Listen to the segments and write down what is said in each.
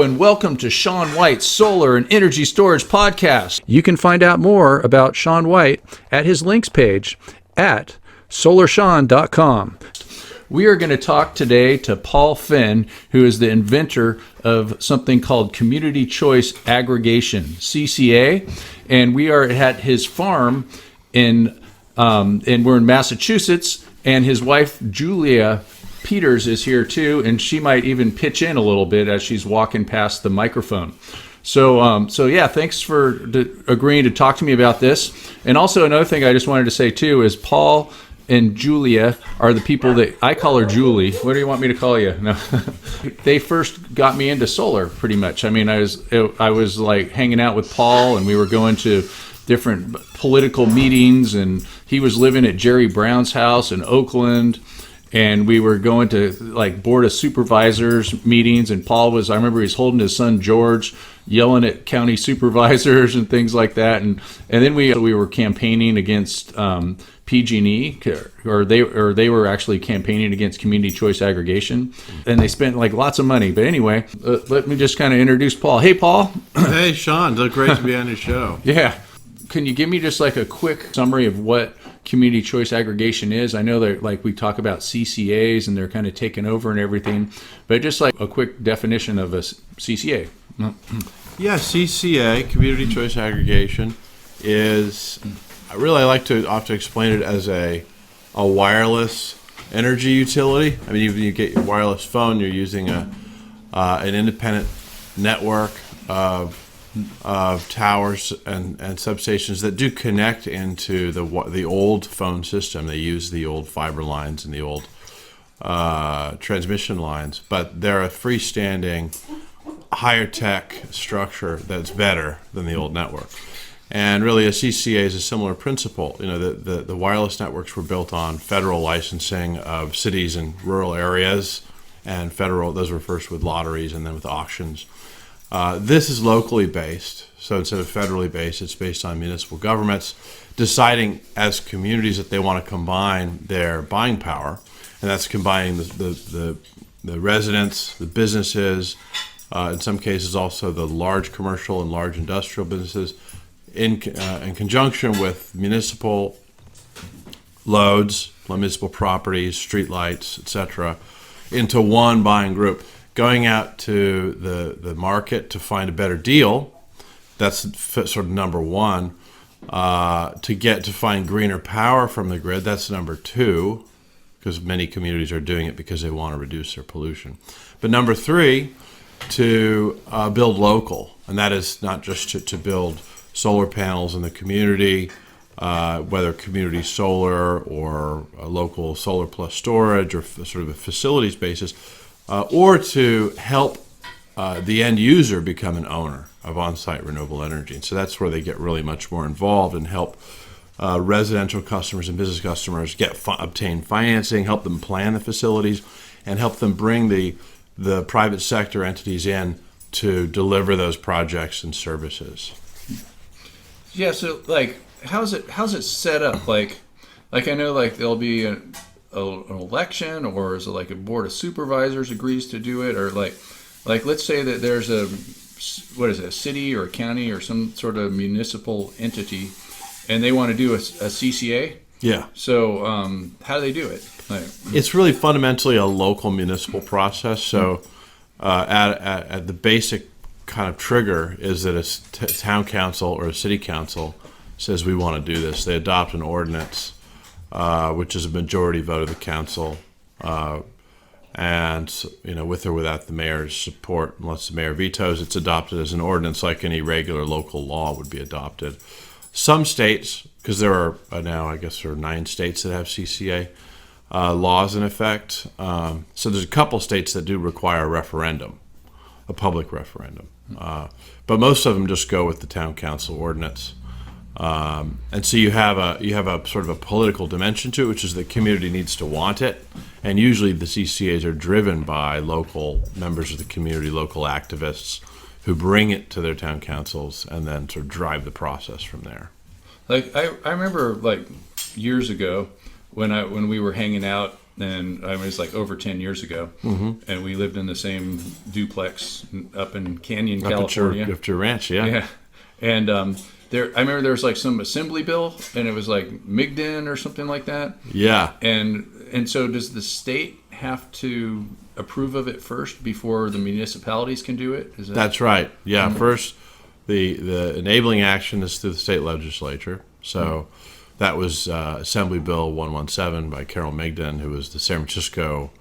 Hello and welcome to Sean White's Solar and Energy Storage Podcast. You can find out more about Sean White at his links page at solarsean.com. We are going to talk today to Paul Fenn, who is the inventor of something called Community Choice Aggregation, CCA, and we are at his farm and we're in Massachusetts, and his wife, Julia Peters, is here too, and she might even pitch in a little bit as she's walking past the microphone. So yeah, thanks for agreeing to talk to me about this. And also another thing I just wanted to say too is Paul and Julia are the people that I call her Julie. What do you want me to call you? No. They first got me into solar pretty much. I mean, I was like hanging out with Paul, and we were going to different political meetings, and he was living at Jerry Brown's house in Oakland, and we were going to like board of supervisors meetings, and Paul was, I remember he was holding his son George, yelling at county supervisors and things like that, and then we were campaigning against PG&E, or they were actually campaigning against Community Choice Aggregation, and they spent like lots of money. But anyway, let me just kind of introduce Paul. Hey, Paul. Hey, Sean. It's great to be on your show. Yeah. Can you give me just like a quick summary of what Community Choice Aggregation is? I know that like we talk about CCAs and they're kind of taking over and everything, but just like a quick definition of a CCA. Yeah, CCA, Community Choice Aggregation, is, I like to often explain it as a wireless energy utility. I mean, you get your wireless phone, you're using an independent network of towers and substations that do connect into the old phone system. They use the old fiber lines and the old transmission lines, but they're a freestanding, higher tech structure that's better than the old network. And really, a CCA is a similar principle. You know, the wireless networks were built on federal licensing of cities and rural areas, and those were first with lotteries and then with auctions. This is locally based, so instead of federally based, it's based on municipal governments deciding as communities that they want to combine their buying power, and that's combining the residents, the businesses, in some cases also the large commercial and large industrial businesses, in conjunction with municipal loads, municipal properties, streetlights, etc., into one buying group. Going out to the market to find a better deal, that's sort of number one. To find greener power from the grid, that's number two, because many communities are doing it because they want to reduce their pollution. But number three, to build local, and that is not just to build solar panels in the community, whether community solar or a local solar plus storage or sort of a facilities basis, or to help the end user become an owner of on-site renewable energy. And so that's where they get really much more involved and help residential customers and business customers obtain financing, help them plan the facilities, and help them bring the private sector entities in to deliver those projects and services. Yeah, so like how's it set up? Like I know like there'll be an election, or is it like a board of supervisors agrees to do it, or like let's say that there's a city or a county or some sort of municipal entity, and they want to do a CCA. Yeah. So how do they do it? It's really fundamentally a local municipal process. So at the basic kind of trigger is that a town council or a city council says we want to do this. They adopt an ordinance, which is a majority vote of the council, and with or without the mayor's support, unless the mayor vetoes, it's adopted as an ordinance like any regular local law would be adopted. Some states, because there are now, I guess there are 9 states that have CCA laws in effect. So there's a couple states that do require a referendum, a public referendum. But most of them just go with the town council ordinance. And so you have a sort of a political dimension to it, which is the community needs to want it. And usually the CCAs are driven by local members of the community, local activists who bring it to their town councils and then sort of drive the process from there. Like I remember like years ago when we were hanging out and I mean, it was like over 10 years ago, and we lived in the same duplex up in Canyon, California. Up to your ranch, yeah. Yeah, and I remember there was like some assembly bill, and it was like Migden or something like that. Yeah. And so does the state have to approve of it first before the municipalities can do it? That's right. Yeah. First, the enabling action is through the state legislature. So that was Assembly Bill 117 by Carol Migden, who was the San Francisco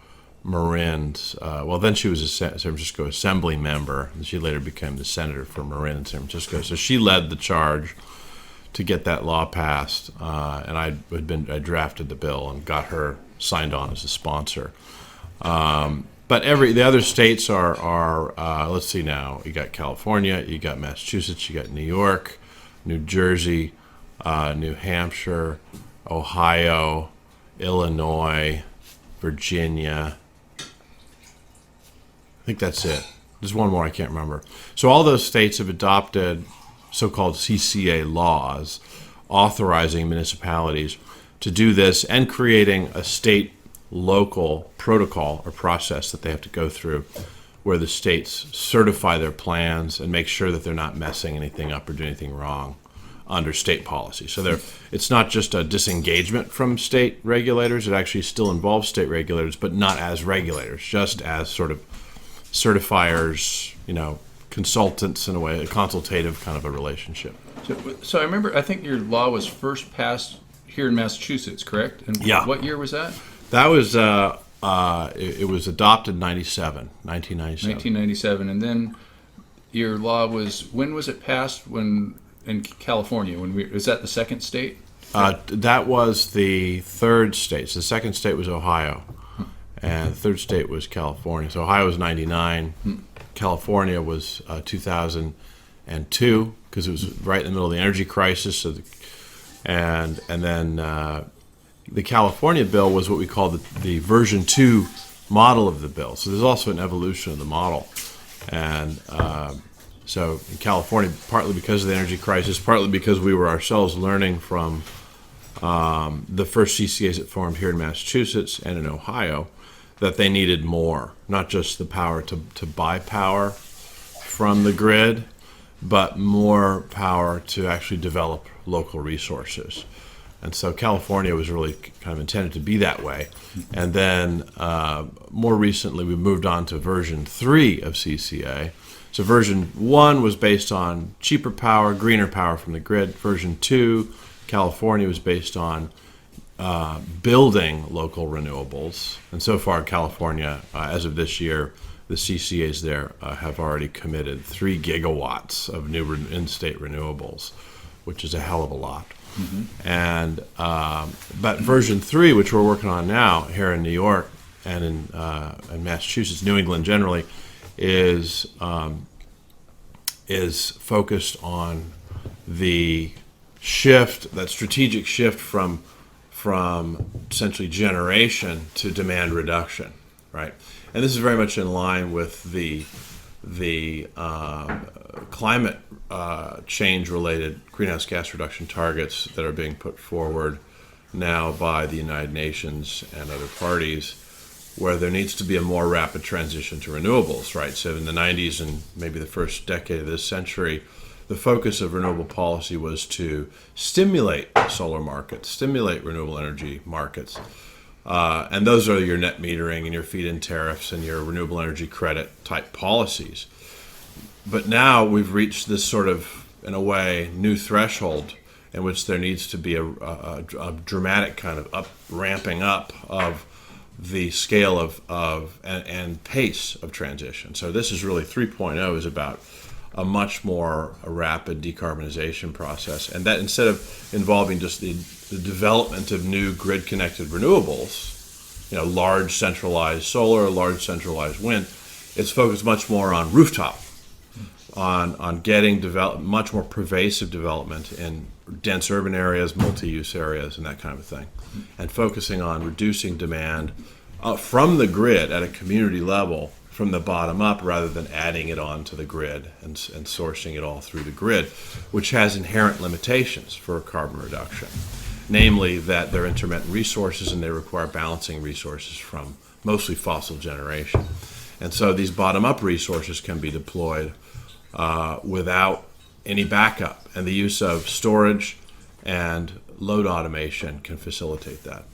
Marin's. Then she was a San Francisco Assembly member, and she later became the senator for Marin in San Francisco. So she led the charge to get that law passed, and I drafted the bill and got her signed on as a sponsor. But the other states are let's see now. You got California, you got Massachusetts, you got New York, New Jersey, New Hampshire, Ohio, Illinois, Virginia. I think that's it. There's one more I can't remember. So all those states have adopted so-called CCA laws authorizing municipalities to do this and creating a state local protocol or process that they have to go through where the states certify their plans and make sure that they're not messing anything up or doing anything wrong under state policy. So it's not just a disengagement from state regulators. It actually still involves state regulators, but not as regulators, just as sort of certifiers, consultants in a way, a consultative kind of a relationship. So I remember, I think your law was first passed here in Massachusetts, correct? And yeah. What year was that? That was, it was adopted in 1997. And then your law when was it passed in California? Is that the second state? That was the third state. So the second state was Ohio, and the third state was California. So Ohio was 99. California was 2002, because it was right in the middle of the energy crisis. And then the California bill was what we call the version 2 model of the bill. So there's also an evolution of the model. And so in California, partly because of the energy crisis, partly because we were ourselves learning from the first CCAs that formed here in Massachusetts and in Ohio, that they needed more, not just the power to buy power from the grid, but more power to actually develop local resources. And so California was really kind of intended to be that way. And then more recently, we moved on to version 3 of CCA. So version 1 was based on cheaper power, greener power from the grid. Version 2, California, was based on building local renewables. And so far, California, as of this year, the CCAs there have already committed 3 gigawatts of new in-state renewables, which is a hell of a lot. And but version 3, which we're working on now here in New York and in Massachusetts, New England generally, is focused on the shift, that strategic shift from essentially generation to demand reduction, right? And this is very much in line with the climate change-related greenhouse gas reduction targets that are being put forward now by the United Nations and other parties, where there needs to be a more rapid transition to renewables, right? So in the 90s and maybe the first decade of this century, the focus of renewable policy was to stimulate solar markets, stimulate renewable energy markets. And those are your net metering and your feed-in tariffs and your renewable energy credit type policies. But now we've reached this sort of, in a way, new threshold in which there needs to be a dramatic kind of ramping up of the scale of and pace of transition. So this is really 3.0 is about a much more rapid decarbonization process, and that instead of involving just the development of new grid-connected renewables, large centralized solar, large centralized wind, it's focused much more on rooftop, on getting much more pervasive development in dense urban areas, multi-use areas, and that kind of thing, and focusing on reducing demand from the grid at a community level from the bottom up, rather than adding it onto the grid and sourcing it all through the grid, which has inherent limitations for carbon reduction. namely that they're intermittent resources and they require balancing resources from mostly fossil generation. And so these bottom-up resources can be deployed without any backup, and the use of storage and load automation can facilitate that.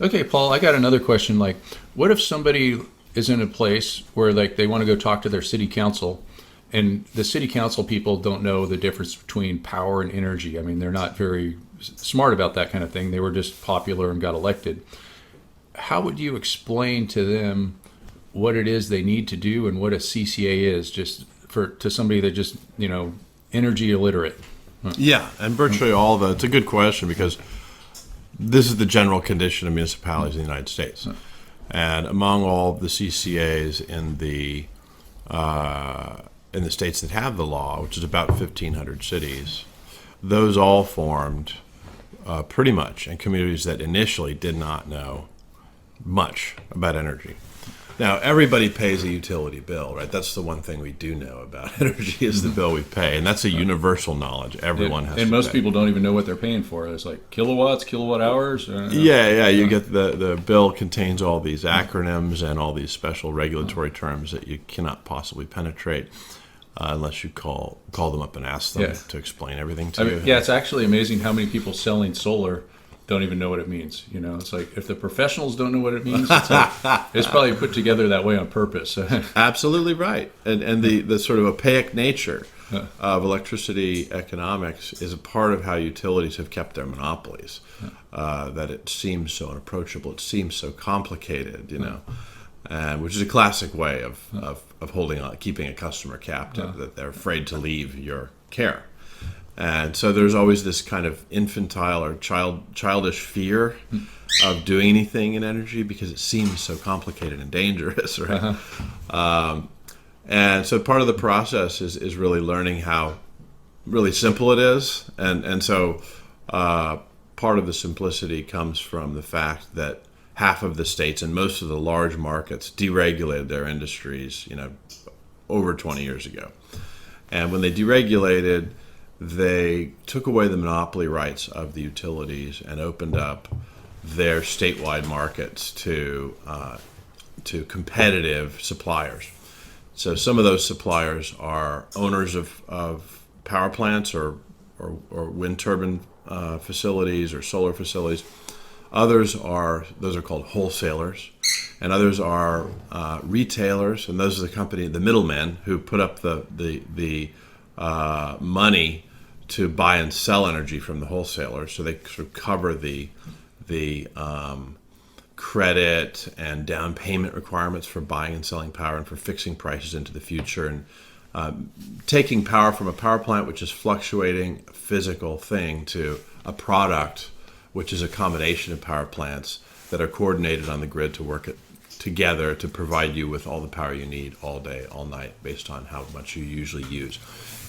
Okay, Paul, I got another question. Like, what if somebody is in a place where like they want to go talk to their city council, and the city council people don't know the difference between power and energy? I mean, they're not very smart about that kind of thing. They were just popular and got elected. How would you explain to them what it is they need to do and what a CCA is, just to somebody that just, energy illiterate? Yeah, and virtually all the, it's a good question because this is the general condition of municipalities in the United States. And among all the CCAs in the states that have the law, which is about 1,500 cities, those all formed pretty much in communities that initially did not know much about energy. Now, everybody pays a utility bill, right? That's the one thing we do know about energy is the bill we pay, and that's a universal knowledge. Everyone has to pay. And most people don't even know what they're paying for. It's like kilowatts, kilowatt hours. Yeah. You get the bill contains all these acronyms and all these special regulatory terms that you cannot possibly penetrate unless you call them up and ask them to explain everything to you. Yeah, it's actually amazing how many people selling solar don't even know what it means. It's like if the professionals don't know what it means, it's probably put together that way on purpose. Absolutely right. And the sort of opaque nature of electricity economics is a part of how utilities have kept their monopolies. That it seems so unapproachable, it seems so complicated, and which is a classic way of holding on, keeping a customer captive, that they're afraid to leave your care. And so there's always this kind of infantile or childish fear of doing anything in energy because it seems so complicated and dangerous, right? And so part of the process is really learning how really simple it is. And so part of the simplicity comes from the fact that half of the states and most of the large markets deregulated their industries, over 20 years ago. And when they deregulated, they took away the monopoly rights of the utilities and opened up their statewide markets to competitive suppliers. So some of those suppliers are owners of power plants or wind turbine facilities or solar facilities. Those are called wholesalers, and others are retailers, and those are the middlemen who put up the money to buy and sell energy from the wholesalers, so they sort of cover the credit and down payment requirements for buying and selling power and for fixing prices into the future, and taking power from a power plant, which is fluctuating physical thing, to a product, which is a combination of power plants that are coordinated on the grid to work together to provide you with all the power you need all day, all night, based on how much you usually use.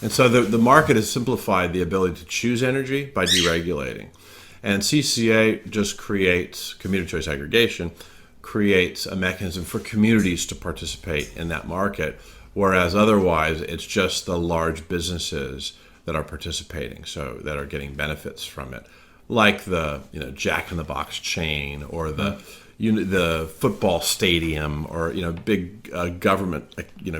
And so the market has simplified the ability to choose energy by deregulating. And CCA just creates, Community Choice Aggregation, creates a mechanism for communities to participate in that market, whereas otherwise it's just the large businesses that are participating, so that are getting benefits from it, like the Jack in the Box chain or the football stadium or big government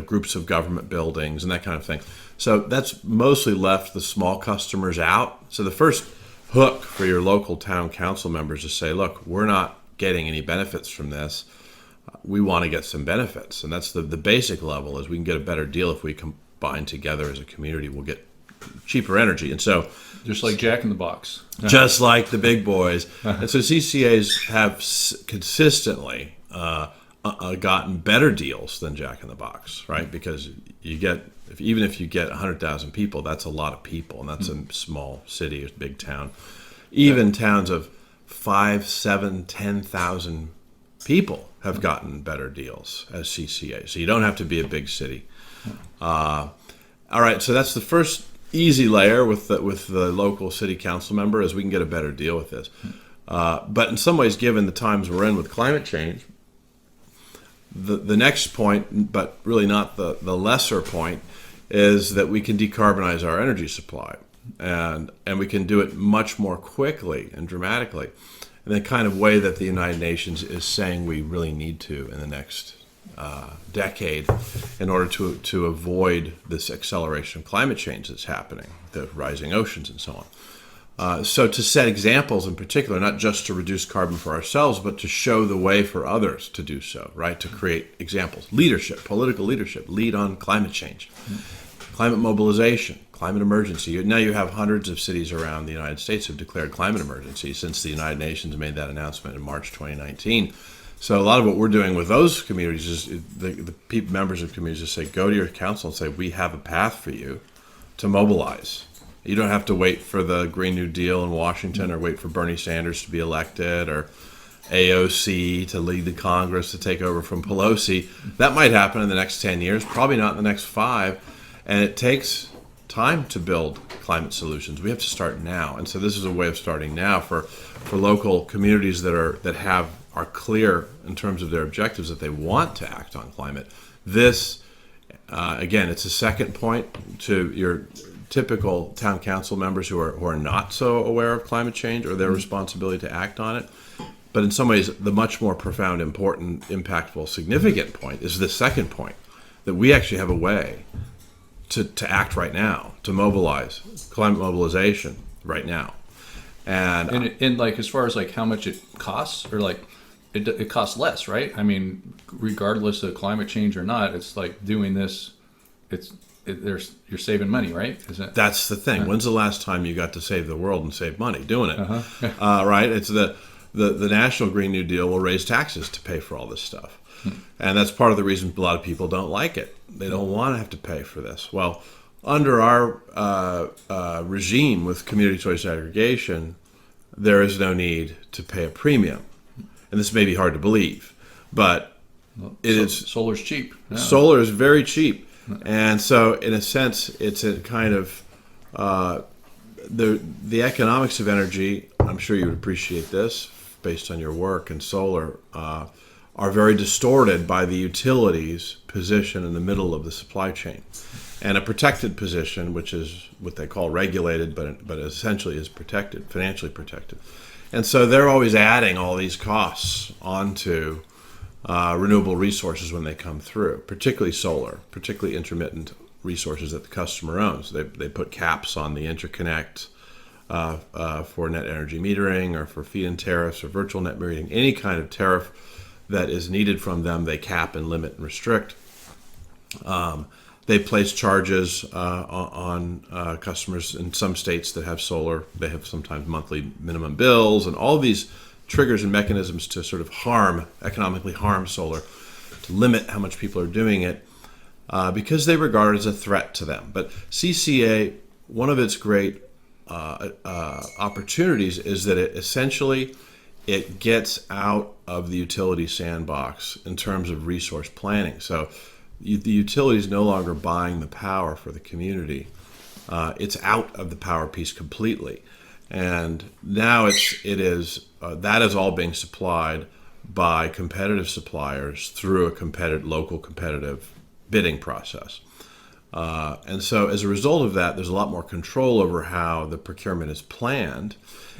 groups of government buildings and that kind of thing. So that's mostly left the small customers out. So the first hook for your local town council members is to say, look, we're not getting any benefits from this. We want to get some benefits, and that's the basic level. Is we can get a better deal if we combine together as a community. We'll get cheaper energy. And so just like Jack in the Box, just like the big boys. And so CCAs have consistently gotten better deals than Jack in the Box, right? Because you get, even if you get 100,000 people, that's a lot of people, and that's a small city, a big town. Even towns of 5, 7, 10,000 people have gotten better deals as CCAs. So you don't have to be a big city. All right, so that's the first easy layer with the local city council member, is we can get a better deal with this. But in some ways, given the times we're in with climate change, the next point, but really not the lesser point, is that we can decarbonize our energy supply. and we can do it much more quickly and dramatically in the kind of way that the United Nations is saying we really need to in the next decade in order to avoid this acceleration of climate change that's happening, the rising oceans and so on. So to set examples in particular, not just to reduce carbon for ourselves, but to show the way for others to do so, right? To create examples. Leadership, political leadership, lead on climate change, climate mobilization, climate emergency. Now you have hundreds of cities around the United States who've declared climate emergency since the United Nations made that announcement in March 2019. So a lot of what we're doing with those communities is the members of communities just say, go to your council and say, we have a path for you to mobilize. You don't have to wait for the Green New Deal in Washington or wait for Bernie Sanders to be elected or AOC to lead the Congress to take over from Pelosi. That might happen in the next 10 years, probably not in the next 5. And it takes time to build climate solutions. We have to start now. And so this is a way of starting now for local communities that are clear in terms of their objectives that they want to act on climate. This, again, it's a second point to your typical town council members who are not so aware of climate change or their responsibility to act on it. But in some ways, the much more profound, important, impactful, significant point is the second point, that we actually have a way to act right now, to mobilize, climate mobilization right now. And like, as far as like how much it costs, or like it costs less, right? I mean, regardless of climate change or not, it's like doing this, you're saving money, right? Isn't it? That's the thing. When's the last time you got to save the world and save money doing it? Right? It's the National Green New Deal will raise taxes to pay for all this stuff. And that's part of the reason a lot of people don't like it. They don't want to have to pay for this. Well, under our regime with Community Choice Aggregation, there is no need to pay a premium. And this may be hard to believe, but solar's cheap. Yeah. Solar is very cheap. And so, in a sense, it's a kind of the economics of energy. I'm sure you would appreciate this based on your work in solar. Are very distorted by the utilities' position in the middle of the supply chain, and a protected position, which is what they call regulated, but essentially is protected, financially protected. And so they're always adding all these costs onto renewable resources when they come through, particularly solar, particularly intermittent resources that the customer owns. They put caps on the interconnect for net energy metering or for feed-in tariffs or virtual net metering, any kind of tariff that is needed from them, they cap and limit and restrict. They place charges on customers in some states that have solar. They have sometimes monthly minimum bills, and all these triggers and mechanisms to sort of economically harm solar, to limit how much people are doing it, because they regard it as a threat to them. But CCA, one of its great opportunities is that it gets out of the utility sandbox in terms of resource planning. So the utility is no longer buying the power for the community. It's out of the power piece completely. And now that is all being supplied by competitive suppliers through a local competitive bidding process. And so as a result of that, there's a lot more control over how the procurement is planned.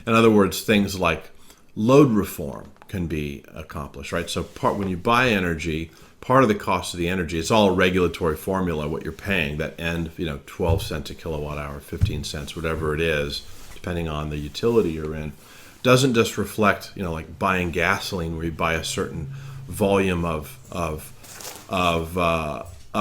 In other words, things like load reform can be accomplished, right? So when you buy energy, part of the cost of the energy, it's all a regulatory formula, what you're paying, that end, 12 cents a kilowatt hour, 15 cents, whatever it is, depending on the utility you're in, doesn't just reflect, like buying gasoline where you buy a certain volume of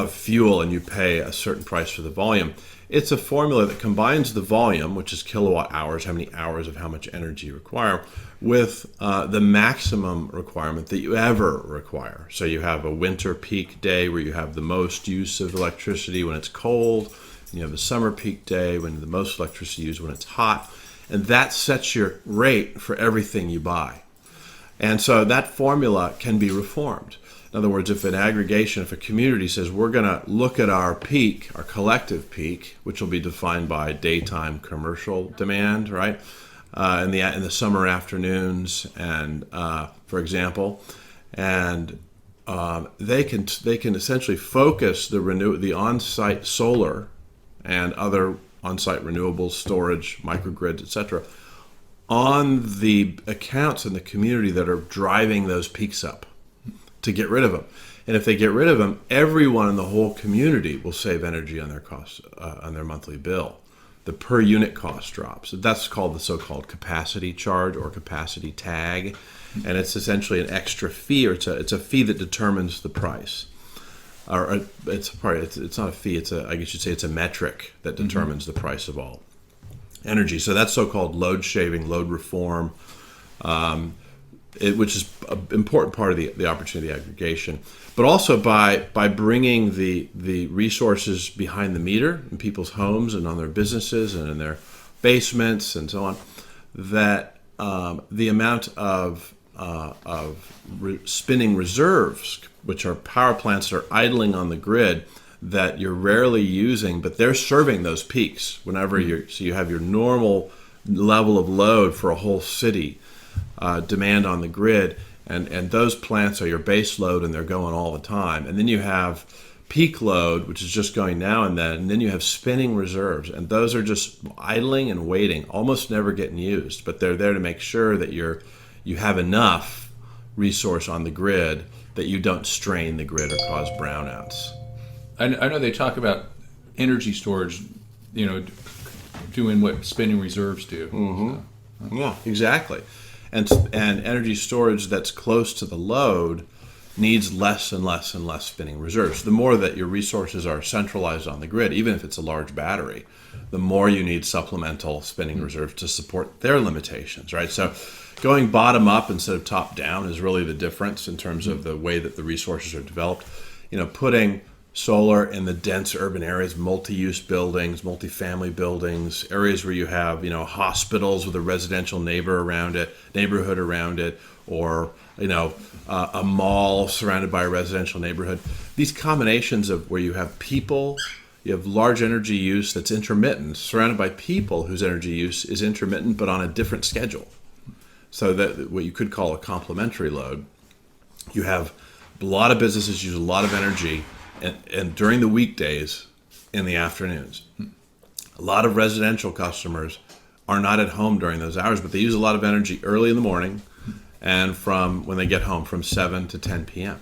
fuel and you pay a certain price for the volume. It's a formula that combines the volume, which is kilowatt hours, how many hours of how much energy you require, with the maximum requirement that you ever require. So you have a winter peak day where you have the most use of electricity when it's cold, and you have a summer peak day when the most electricity used when it's hot, and that sets your rate for everything you buy. And so that formula can be reformed. In other words, if a community says we're going to look at our peak, our collective peak, which will be defined by daytime commercial demand, right, in the summer afternoons, and for example, and they can essentially focus the on-site solar and other on-site renewables, storage, microgrids, etc., on the accounts in the community that are driving those peaks up to get rid of them. And if they get rid of them, everyone in the whole community will save energy on their costs, on their monthly bill. The per unit cost drops. That's called the so-called capacity charge or capacity tag, and it's essentially an extra fee, or it's a fee that determines the price. Or it's not a fee. I guess you'd say it's a metric that determines the price of all energy. So that's so-called load shaving, load reform, which is an important part of the opportunity aggregation. But also by bringing the resources behind the meter in people's homes and on their businesses and in their basements and so on, that the amount of spinning reserves, which are power plants that are idling on the grid that you're rarely using, but they're serving those peaks whenever you have your normal level of load for a whole city demand on the grid, and those plants are your base load and they're going all the time. And then you have peak load, which is just going now and then you have spinning reserves, and those are just idling and waiting, almost never getting used, but they're there to make sure that you have enough resource on the grid that you don't strain the grid or cause brownouts. I know they talk about energy storage, doing what spinning reserves do. Mm-hmm. So. Yeah, exactly. And energy storage that's close to the load needs less and less and less spinning reserves. The more that your resources are centralized on the grid, even if it's a large battery, the more you need supplemental spinning reserves to support their limitations, right? So going bottom up instead of top down is really the difference in terms of the way that the resources are developed. Putting solar in the dense urban areas, multi-use buildings, multifamily buildings, areas where you have, hospitals with a residential neighborhood around it, or, a mall surrounded by a residential neighborhood. These combinations of where you have people, you have large energy use that's intermittent, surrounded by people whose energy use is intermittent but on a different schedule. So that what you could call a complementary load. You have a lot of businesses use a lot of energy and during the weekdays in the afternoons. A lot of residential customers are not at home during those hours, but they use a lot of energy early in the morning and from when they get home from 7 to 10 p.m.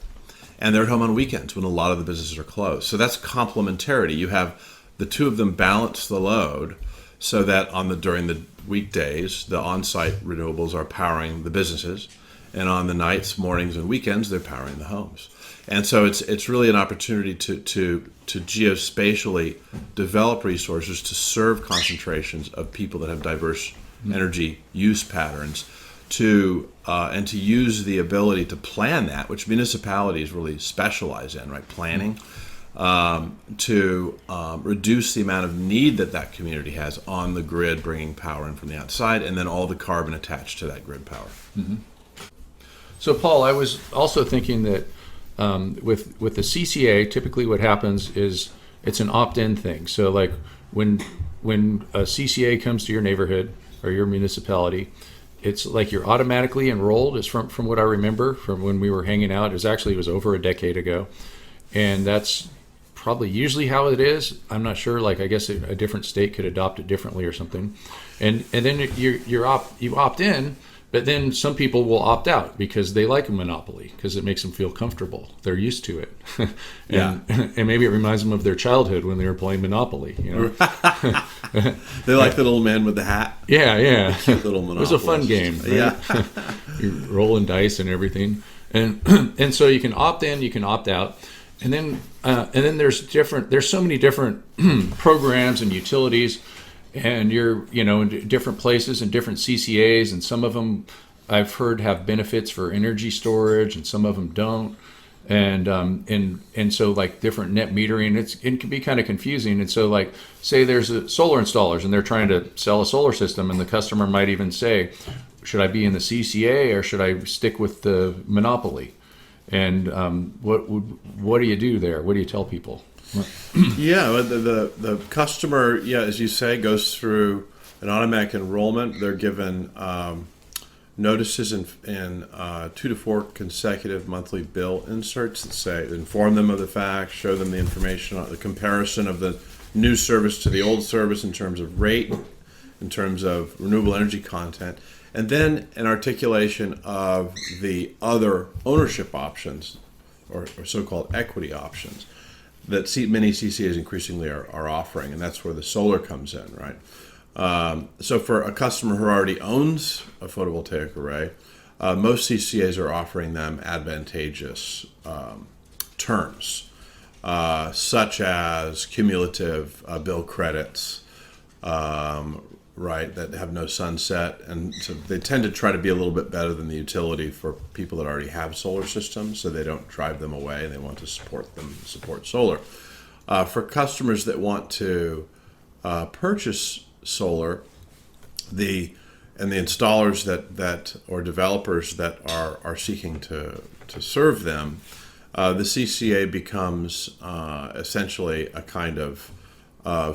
And they're at home on weekends when a lot of the businesses are closed. So that's complementarity. You have the two of them balance the load so that during the weekdays, the on-site renewables are powering the businesses, and on the nights, mornings, and weekends, they're powering the homes. And so it's really an opportunity to geospatially develop resources to serve concentrations of people that have diverse energy use patterns, and to use the ability to plan that, which municipalities really specialize in, right? Planning, to reduce the amount of need that community has on the grid, bringing power in from the outside, and then all the carbon attached to that grid power. Mm-hmm. So, Paul, I was also thinking that with the CCA, typically what happens is it's an opt-in thing. So, like when a CCA comes to your neighborhood or your municipality, it's like you're automatically enrolled. Is from what I remember from when we were hanging out. It was over a decade ago, and that's probably usually how it is. I'm not sure. Like, I guess a different state could adopt it differently or something. And then you opt in, but then some people will opt out because they like a monopoly because it makes them feel comfortable. They're used to it. And maybe it reminds them of their childhood when they were playing Monopoly. They like the little man with the hat. Yeah. Cute little Monopoly. It was a fun game. Right? Yeah. You're rolling dice and everything. And so you can opt in, you can opt out. And then there's so many different programs and utilities, and you're in different places and different CCAs, and some of them I've heard have benefits for energy storage, and some of them don't. And so like different net metering, it can be kind of confusing. And so like say there's solar installers and they're trying to sell a solar system, and the customer might even say, should I be in the CCA or should I stick with the monopoly? And what do you do there? What do you tell people? Yeah, the customer, as you say, goes through an automatic enrollment. They're given notices in 2 to 4 consecutive monthly bill inserts that say, inform them of the facts, show them the information on the comparison of the new service to the old service in terms of rate, in terms of renewable energy content, and then an articulation of the other ownership options or so-called equity options that many CCAs increasingly are offering, and that's where the solar comes in, right? So for a customer who already owns a photovoltaic array, most CCAs are offering them advantageous terms, such as cumulative bill credits, right, that have no sunset. And so they tend to try to be a little bit better than the utility for people that already have solar systems, so they don't drive them away. They want to support solar. For customers that want to purchase solar, the installers that or developers that are seeking to serve them, the CCA becomes essentially a kind of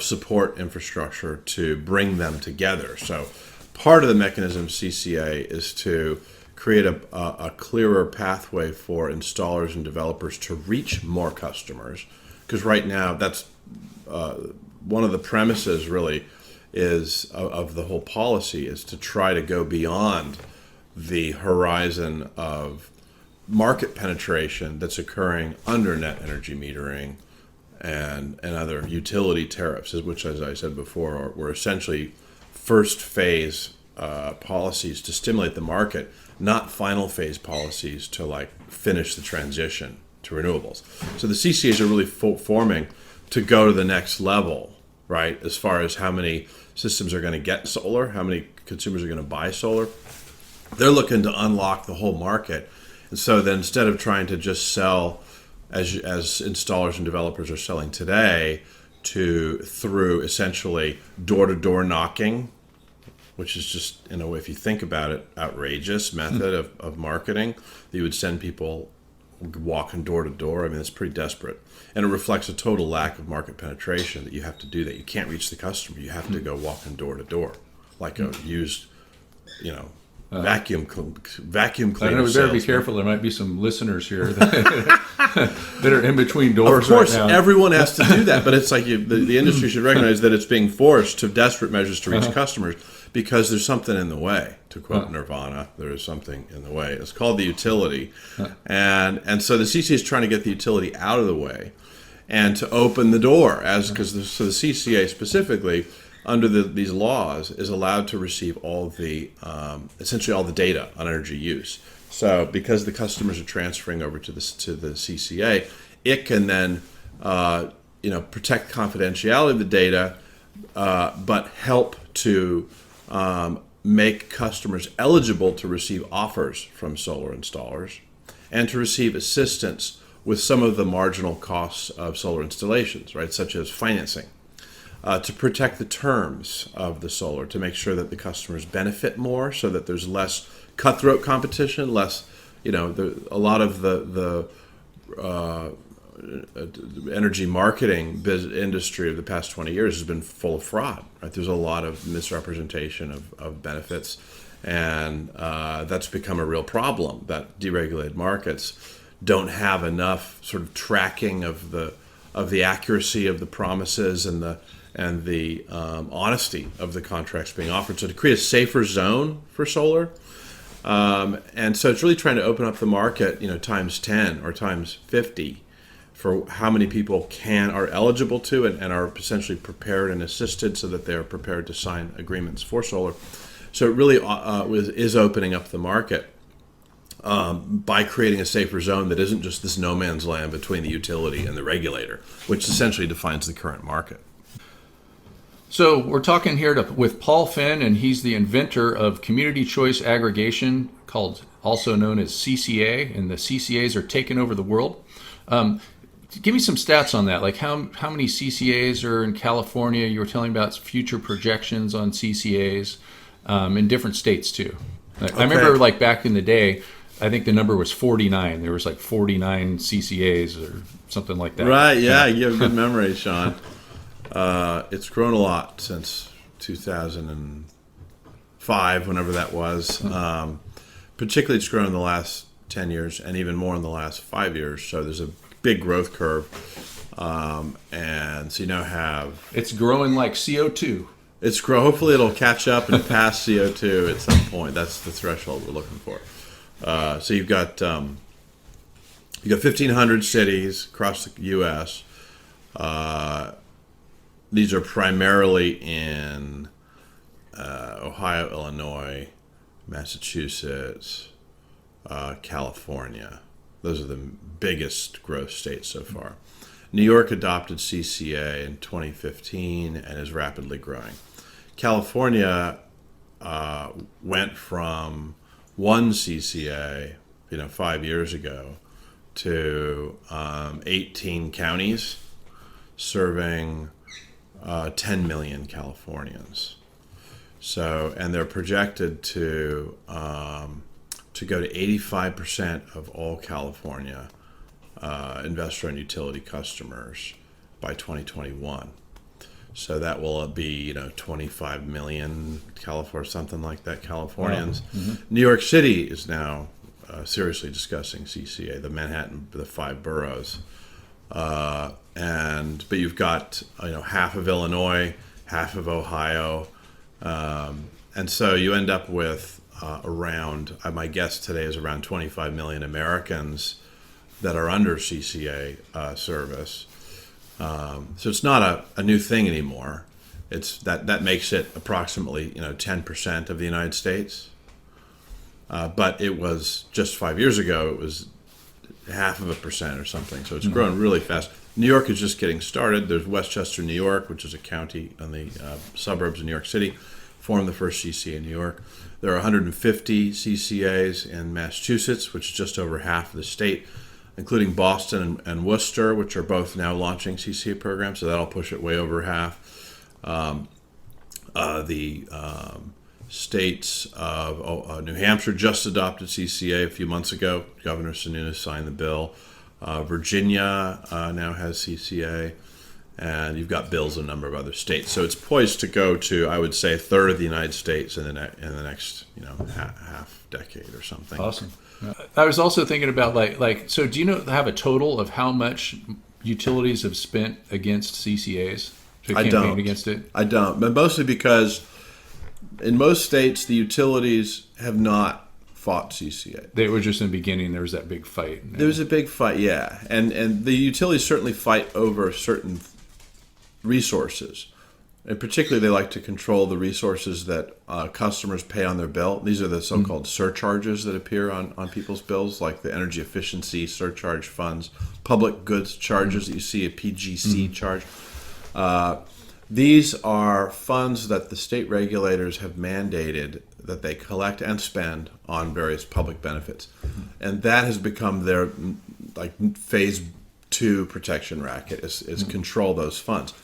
support infrastructure to bring them together. So part of the mechanism of CCA is to create a clearer pathway for installers and developers to reach more customers, because right now that's one of the premises really is of the whole policy is to try to go beyond the horizon of market penetration that's occurring under net energy metering and other utility tariffs, which, as I said before, were essentially first phase policies to stimulate the market, not final phase policies to like finish the transition to renewables. So the CCAs are really forming to go to the next level, right? As far as how many systems are going to get solar, how many consumers are going to buy solar. They're looking to unlock the whole market. And so then instead of trying to just sell as installers and developers are selling today through essentially door-to-door knocking, which is just, in a way, if you think about it, outrageous method of marketing, that you would send people walking door to door. I mean, it's pretty desperate. And it reflects a total lack of market penetration that you have to do that. You can't reach the customer. You have to go walking door to door, like a used, vacuum cleaner. I know we better be careful. There might be some listeners here that are in between doors. Of course, right now. everyone has to do that, but it's like the industry should recognize that it's being forced to desperate measures to reach customers because there's something in the way. To quote Nirvana, there is something in the way. It's called the utility, and so the CCA is trying to get the utility out of the way and to open the door, because the CCA specifically, under these laws, is allowed to receive essentially all the data on energy use. So because the customers are transferring over to the CCA, it can then protect confidentiality of the data, but help to make customers eligible to receive offers from solar installers and to receive assistance with some of the marginal costs of solar installations, right, such as financing. To protect the terms of the solar, to make sure that the customers benefit more, so that there's less cutthroat competition, less, a lot of the energy marketing industry of the past 20 years has been full of fraud, right? There's a lot of misrepresentation of benefits, and that's become a real problem, that deregulated markets don't have enough sort of tracking of the accuracy of the promises and the honesty of the contracts being offered. So to create a safer zone for solar, and so it's really trying to open up the market, times 10 or times 50 for how many people are eligible to and are essentially prepared and assisted so that they are prepared to sign agreements for solar. So it really is opening up the market by creating a safer zone that isn't just this no man's land between the utility and the regulator, which essentially defines the current market. So we're talking here with Paul Fenn, and he's the inventor of Community Choice Aggregation, also known as CCA, and the CCAs are taking over the world. Give me some stats on that, like how many CCAs are in California? You were telling about future projections on CCAs in different states too. Okay. I remember like back in the day, I think the number was 49. There was like 49 CCAs or something like that. Right, yeah. You have good memory, Sean. It's grown a lot since 2005, whenever that was. Particularly, it's grown in the last 10 years and even more in the last 5 years. So there's a big growth curve. And so you now have... It's growing like CO2. Hopefully it'll catch up and pass CO2 at some point. That's the threshold we're looking for. So you've got 1,500 cities across the U.S. These are primarily in Ohio, Illinois, Massachusetts, California. Those are the biggest growth states so far. New York adopted CCA in 2015 and is rapidly growing. California went from one CCA, 5 years ago, to 18 counties serving 10 million Californians. So, and they're projected to go to 85% of all California investor and utility customers by 2021. So that will be 25 million California, something like that, Californians. Wow. Mm-hmm. New York City is now seriously discussing CCA, the 5 boroughs. But you've got half of Illinois, half of Ohio, and so you end up with around, my guess today is around 25 million Americans that are under CCA service. So it's not a new thing anymore. It's that makes it approximately 10% of the United States. But it was just 5 years ago, it was 0.5% or something. So it's growing really fast. New York is just getting started. There's Westchester, New York, which is a county in the suburbs of New York City, formed the first CCA in New York. There are 150 CCAs in Massachusetts, which is just over half of the state, including Boston and Worcester, which are both now launching CCA programs, so that'll push it way over half. The states of New Hampshire just adopted CCA a few months ago. Governor Sununu signed the bill. Virginia now has CCA, and you've got bills in a number of other states. So it's poised to go to, I would say, a third of the United States in the next half decade or something. Awesome. I was also thinking about so do you have a total of how much utilities have spent against CCAs to campaign against it? I don't, but mostly because in most states the utilities have not fought CCA. They were just in the beginning. There was that big fight. There was a big fight, yeah, and the utilities certainly fight over certain resources. And particularly, they like to control the resources that customers pay on their bill. These are the so-called surcharges that appear on people's bills, like the energy efficiency surcharge funds, public goods charges that you see, a PGC charge. These are funds that the state regulators have mandated that they collect and spend on various public benefits. And that has become their phase 2 protection racket, is control those funds.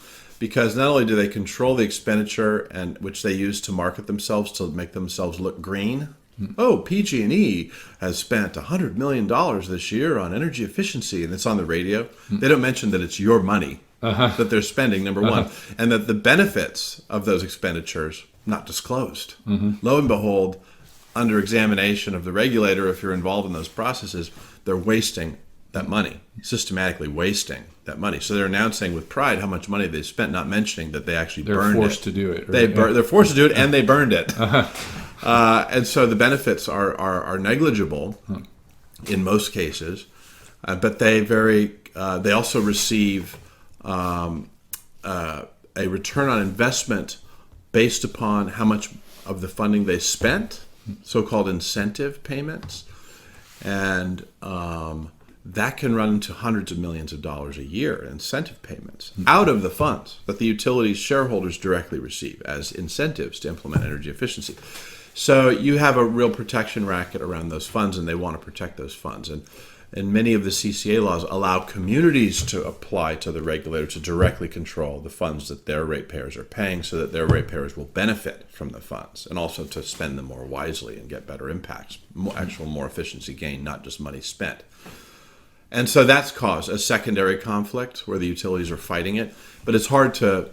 Because not only do they control the expenditure, and which they use to market themselves to make themselves look green. Oh, PG&E has spent $100 million this year on energy efficiency, and it's on the radio. They don't mention that it's your money that they're spending, number one, and that the benefits of those expenditures not disclosed. Lo and behold, under examination of the regulator, if you're involved in those processes, they're wasting that money, systematically wasting that money. So they're announcing with pride how much money they spent, not mentioning that they actually burned it. They're forced to do it. Right? They're forced to do it, and they burned it. And so the benefits are negligible in most cases, but they also receive a return on investment based upon how much of the funding they spent, so-called incentive payments, and that can run into hundreds of millions of dollars a year in incentive payments out of the funds that the utilities shareholders directly receive as incentives to implement energy efficiency. So you have a real protection racket around those funds, and they want to protect those funds. And many of the CCA laws allow communities to apply to the regulator to directly control the funds that their ratepayers are paying, so that their ratepayers will benefit from the funds, and also to spend them more wisely and get better impacts, more efficiency gain, not just money spent. And so that's caused a secondary conflict where the utilities are fighting it. But it's hard to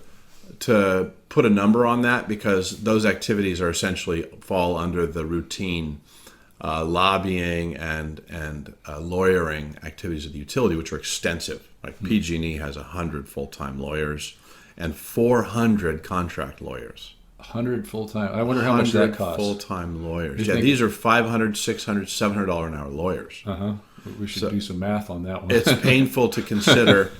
put a number on that, because those activities are essentially fall under the routine lobbying and lawyering activities of the utility, which are extensive. Like PG&E has 100 full-time lawyers and 400 contract lawyers. 100 full-time. I wonder how much that costs. Full-time lawyers. Yeah, these are $500, $600, $700 an hour lawyers. We should do some math on that one. It's painful to consider,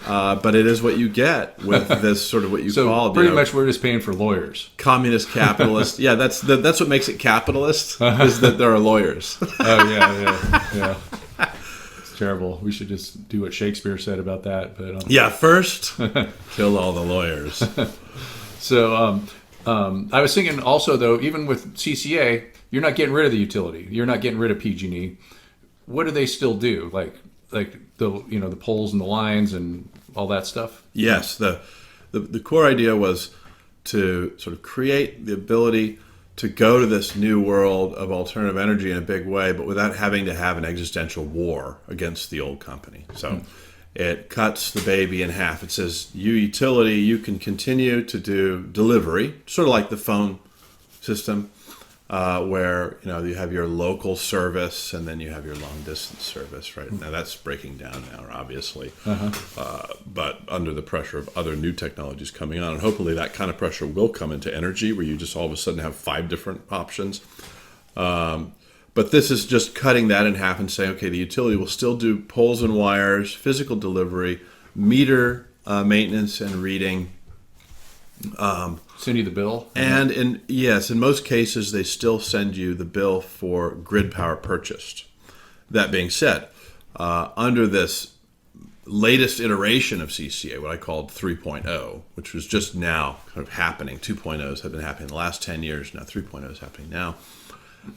but it is what you get with this sort of what you call pretty much we're just paying for lawyers. Communist capitalist. Yeah, that's what makes it capitalist is that there are lawyers. Yeah. It's terrible. We should just do what Shakespeare said about that. But yeah, first kill all the lawyers. So I was thinking also though, even with CCA, you're not getting rid of the utility. You're not getting rid of PG&E. What do they still do? Like the poles and the lines and all that stuff? Yes, the core idea was to sort of create the ability to go to this new world of alternative energy in a big way, but without having to have an existential war against the old company. So it cuts the baby in half. It says, you utility, you can continue to do delivery, sort of like the phone system, where you have your local service and then you have your long distance service. Right now, that's breaking down now, obviously, but under the pressure of other new technologies coming on, and hopefully that kind of pressure will come into energy, where you just all of a sudden have 5 different options. But this is just cutting that in half and saying, okay, the utility will still do poles and wires, physical delivery, meter maintenance and reading. Send you the bill? And in most cases, they still send you the bill for grid power purchased. That being said, under this latest iteration of CCA, what I called 3.0, which was just now kind of happening, 2.0s have been happening the last 10 years, now 3.0 is happening now.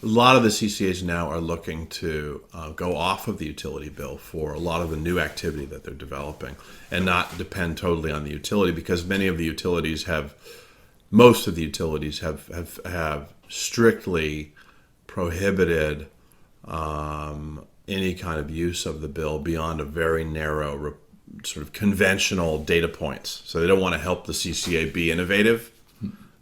A lot of the CCAs now are looking to go off of the utility bill for a lot of the new activity that they're developing and not depend totally on the utility, because most of the utilities have strictly prohibited any kind of use of the bill beyond a very narrow sort of conventional data points. So they don't want to help the CCA be innovative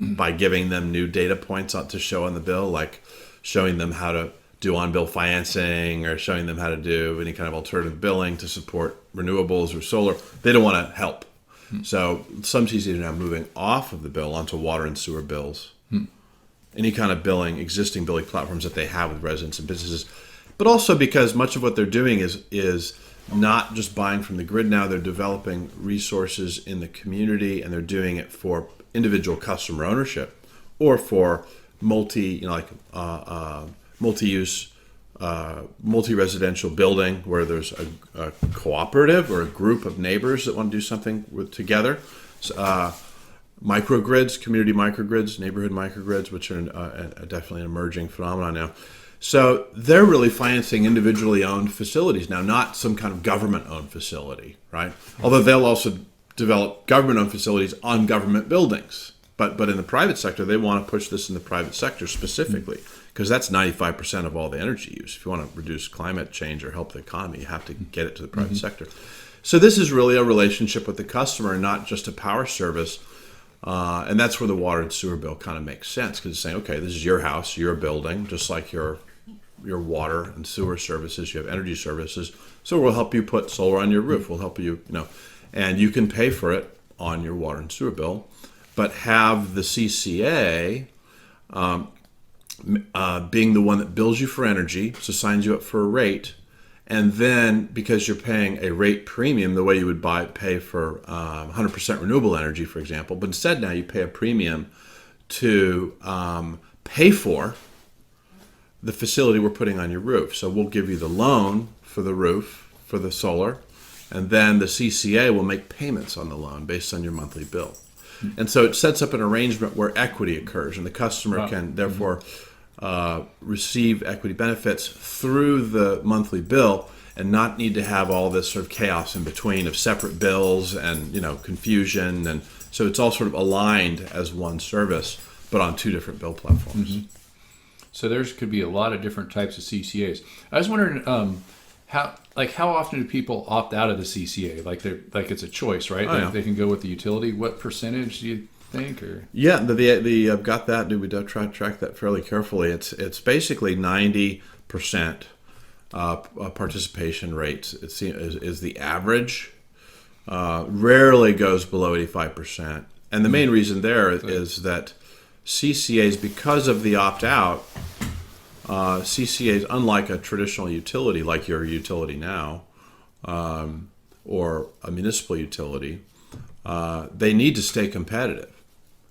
by giving them new data points to show on the bill, like showing them how to do on-bill financing or showing them how to do any kind of alternative billing to support renewables or solar. They don't want to help. So some CCAs are now moving off of the bill onto water and sewer bills, any kind of existing billing platforms that they have with residents and businesses. But also because much of what they're doing is not just buying from the grid now, they're developing resources in the community, and they're doing it for individual customer ownership or for multi-use, multi-residential building where there's a cooperative or a group of neighbors that want to do something together. Microgrids, community microgrids, neighborhood microgrids, which are definitely an emerging phenomenon now. So they're really financing individually owned facilities now, not some kind of government-owned facility, right? Although they'll also develop government-owned facilities on government buildings. But in the private sector, they want to push this in the private sector specifically, because that's 95% of all the energy use. If you want to reduce climate change or help the economy, you have to get it to the private sector. So this is really a relationship with the customer, not just a power service. And that's where the water and sewer bill kind of makes sense, because it's saying, okay, this is your house, your building, just like your water and sewer services, you have energy services. So we'll help you put solar on your roof. We'll help you, and you can pay for it on your water and sewer bill, but have the CCA being the one that bills you for energy, so signs you up for a rate, and then because you're paying a rate premium the way you would pay for 100% renewable energy, for example, but instead now you pay a premium to pay for the facility we're putting on your roof. So we'll give you the loan for the roof, for the solar, and then the CCA will make payments on the loan based on your monthly bill. And so it sets up an arrangement where equity occurs, and the customer can therefore receive equity benefits through the monthly bill and not need to have all this sort of chaos in between of separate bills and confusion. And so it's all sort of aligned as one service, but on 2 different bill platforms. So there could be a lot of different types of CCAs. I was wondering how often do people opt out of the CCA? Like it's a choice, right? They can go with the utility. What percentage do you think? Or Yeah, I've got that. We do track that fairly carefully. It's basically 90% participation rates. Is the average. Rarely goes below 85%. And the main reason there is that CCAs, because of the opt-out, CCAs, unlike a traditional utility like your utility now, or a municipal utility, they need to stay competitive.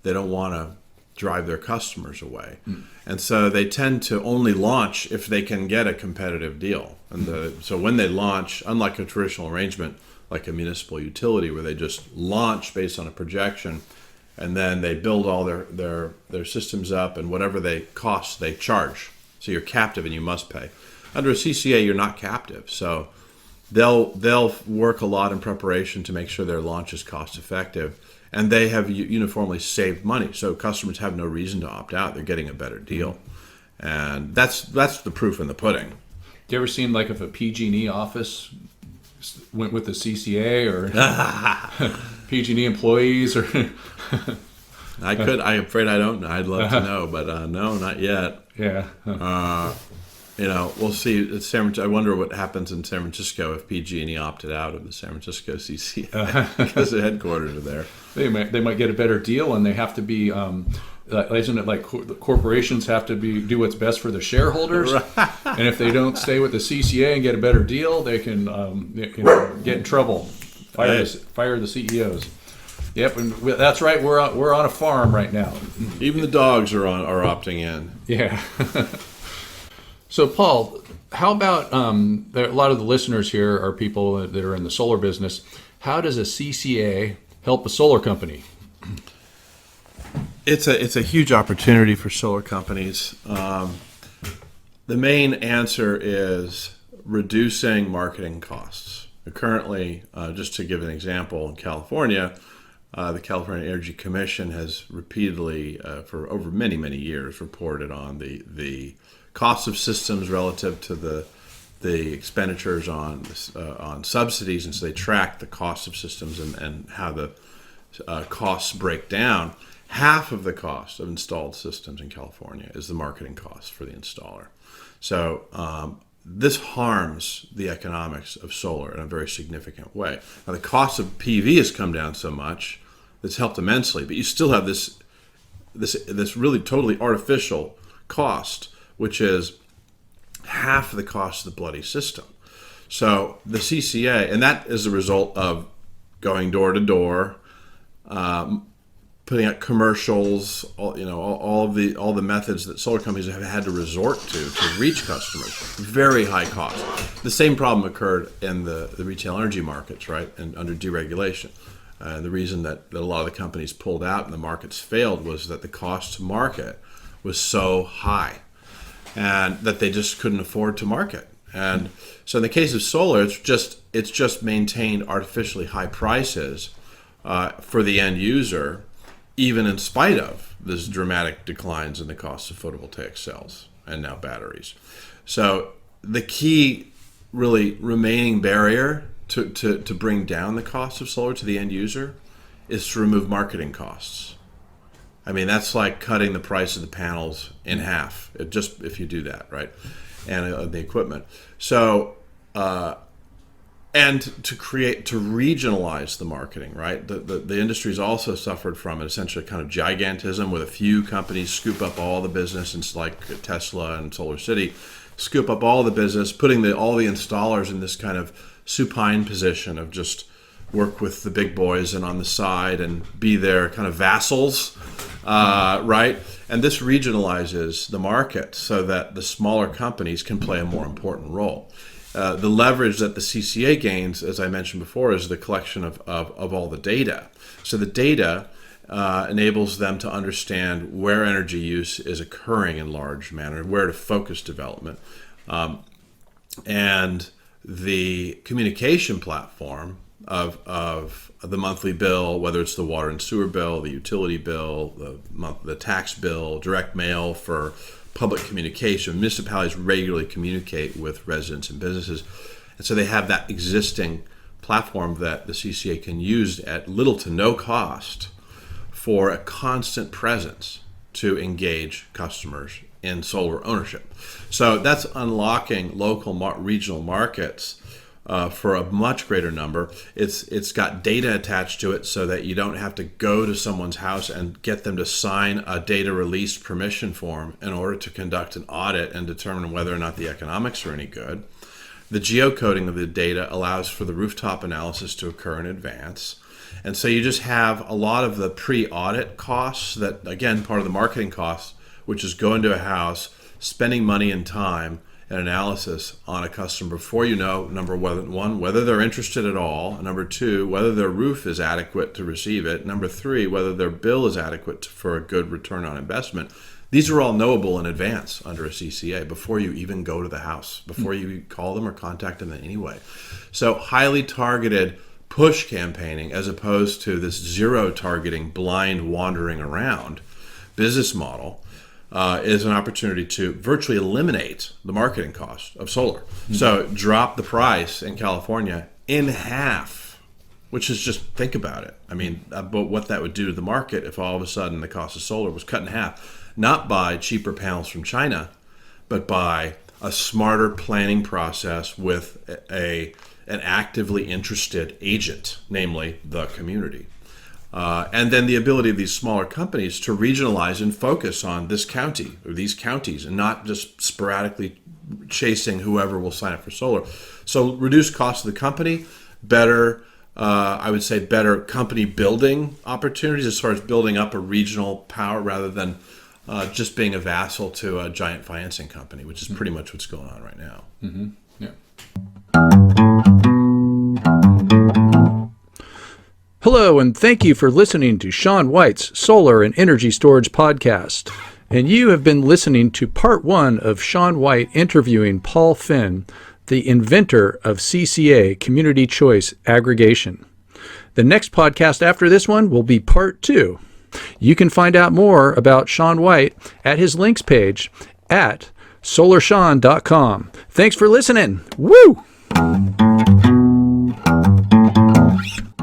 They don't want to drive their customers away. And so they tend to only launch if they can get a competitive deal. And so when they launch, unlike a traditional arrangement like a municipal utility where they just launch based on a projection, and then they build all their systems up, and whatever they cost, they charge. So you're captive and you must pay. Under a CCA, you're not captive. So they'll work a lot in preparation to make sure their launch is cost effective. And they have uniformly saved money. So customers have no reason to opt out. They're getting a better deal. And that's the proof in the pudding. You ever seen like if a PG&E office went with the CCA or PG&E employees or I'm afraid I don't know. I'd love to know, but no, not yet. Yeah. We'll see. I wonder what happens in San Francisco if PG&E opted out of the San Francisco CCA because the headquarters are there. They might get a better deal, and they have to be. Isn't it like corporations have to do what's best for the shareholders? Right. And if they don't stay with the CCA and get a better deal, they can get in trouble. Fire the CEOs. Yep, and that's right. We're on a farm right now. Even the dogs are opting in. Yeah. So, Paul, how about a lot of the listeners here are people that are in the solar business. How does a CCA help a solar company? It's a huge opportunity for solar companies. The main answer is reducing marketing costs. Currently, just to give an example, in California, the California Energy Commission has repeatedly, for over many, many years, reported on the cost of systems relative to the expenditures on subsidies, and so they track the cost of systems and how the costs break down. Half of the cost of installed systems in California is the marketing cost for the installer. So this harms the economics of solar in a very significant way. Now, the cost of PV has come down so much that's helped immensely, but you still have this really totally artificial cost, which is half the cost of the bloody system. So the CCA, and that is a result of going door to door, putting out commercials, all the methods that solar companies have had to resort to reach customers. Very high cost. The same problem occurred in the retail energy markets, right, and under deregulation. The reason that a lot of the companies pulled out and the markets failed was that the cost to market was so high, and that they just couldn't afford to market. And so in the case of solar, it's just maintained artificially high prices for the end user, even in spite of this dramatic declines in the cost of photovoltaic cells and now batteries. So the key really remaining barrier to bring down the cost of solar to the end user is to remove marketing costs. I mean, that's like cutting the price of the panels in half, if you do that, right? And the equipment. So, and to regionalize the marketing, right? The industry's also suffered from an essentially kind of gigantism, with a few companies scoop up all the business, and like Tesla and Solar City, scoop up all the business, putting all the installers in this kind of supine position of just work with the big boys and on the side and be their kind of vassals, right? And this regionalizes the market so that the smaller companies can play a more important role. The leverage that the CCA gains, as I mentioned before, is the collection of all the data. So the data enables them to understand where energy use is occurring in large manner, where to focus development. And the communication platform of the monthly bill, whether it's the water and sewer bill, the utility bill, the tax bill, direct mail for public communication. Municipalities regularly communicate with residents and businesses, and so they have that existing platform that the CCA can use at little to no cost for a constant presence to engage customers in solar ownership. So that's unlocking local regional markets for a much greater number. It's got data attached to it so that you don't have to go to someone's house and get them to sign a data release permission form in order to conduct an audit and determine whether or not the economics are any good. The geocoding of the data allows for the rooftop analysis to occur in advance. And so you just have a lot of the pre-audit costs that, again, part of the marketing costs, which is going to a house, spending money and time and analysis on a customer before you know, number one, whether they're interested at all, number two, whether their roof is adequate to receive it, number three, whether their bill is adequate for a good return on investment. These are all knowable in advance under a CCA before you even go to the house, before you call them or contact them in any way. So highly targeted push campaigning as opposed to this zero targeting, blind wandering around business model is an opportunity to virtually eliminate the marketing cost of solar. Mm-hmm. So drop the price in California in half, which is just, think about it. I mean, but what that would do to the market if all of a sudden the cost of solar was cut in half. Not by cheaper panels from China, but by a smarter planning process with an actively interested agent, namely the community. And then the ability of these smaller companies to regionalize and focus on this county or these counties and not just sporadically chasing whoever will sign up for solar. So reduce cost of the company, better, I would say better company building opportunities as far as building up a regional power rather than just being a vassal to a giant financing company, which is pretty much what's going on right now. Mm-hmm. Yeah. Hello, and thank you for listening to Shawn White's Solar and Energy Storage Podcast. And you have been listening to part one of Shawn White interviewing Paul Fenn, the inventor of CCA, Community Choice Aggregation. The next podcast after this one will be part two. You can find out more about Shawn White at his links page at solarshawn.com. Thanks for listening. Woo!